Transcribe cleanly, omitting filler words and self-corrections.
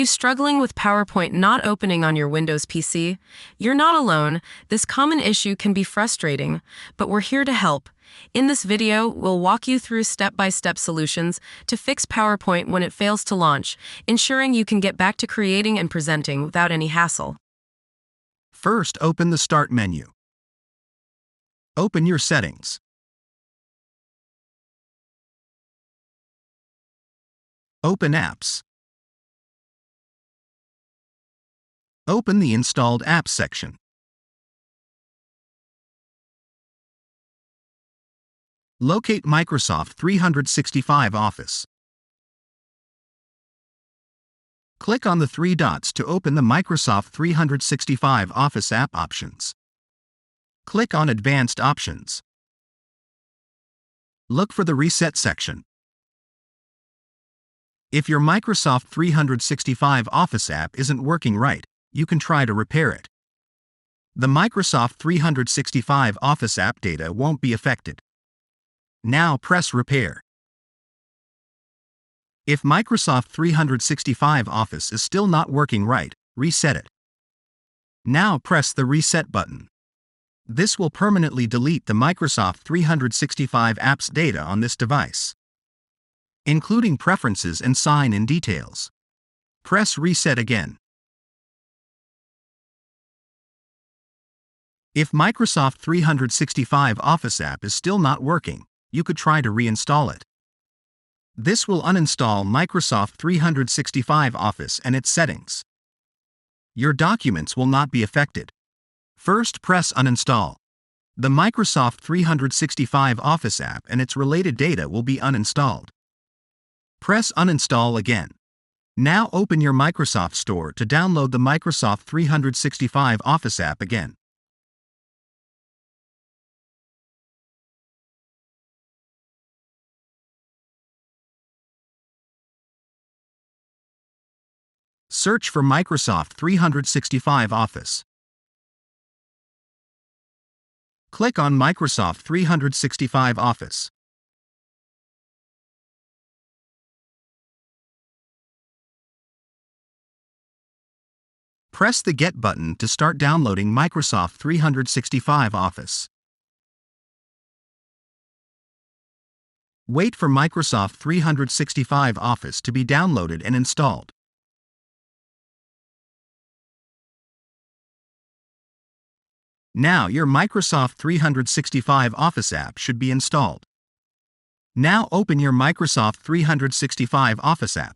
you struggling with PowerPoint not opening on your Windows PC? You're not alone. This common issue can be frustrating, but we're here to help. In this video, we'll walk you through step-by-step solutions to fix PowerPoint when it fails to launch, ensuring you can get back to creating and presenting without any hassle. First, open the Start menu. Open your settings. Open Apps. Open the Installed Apps section. Locate Microsoft 365 Office. Click on the three dots to open the Microsoft 365 Office app options. Click on Advanced Options. Look for the Reset section. If your Microsoft 365 Office app isn't working right, you can try to repair it. The Microsoft 365 Office app data won't be affected. Now press Repair. If Microsoft 365 Office is still not working right, reset it. Now press the Reset button. This will permanently delete the Microsoft 365 app's data on this device, including preferences and sign-in details. Press Reset again. If Microsoft 365 Office app is still not working, you could try to reinstall it. This will uninstall Microsoft 365 Office and its settings. Your documents will not be affected. First, press Uninstall. The Microsoft 365 Office app and its related data will be uninstalled. Press Uninstall again. Now open your Microsoft Store to download the Microsoft 365 Office app again. Search for Microsoft 365 Office. Click on Microsoft 365 Office. Press the Get button to start downloading Microsoft 365 Office. Wait for Microsoft 365 Office to be downloaded and installed. Now your Microsoft 365 Office app should be installed. Now open your Microsoft 365 Office app.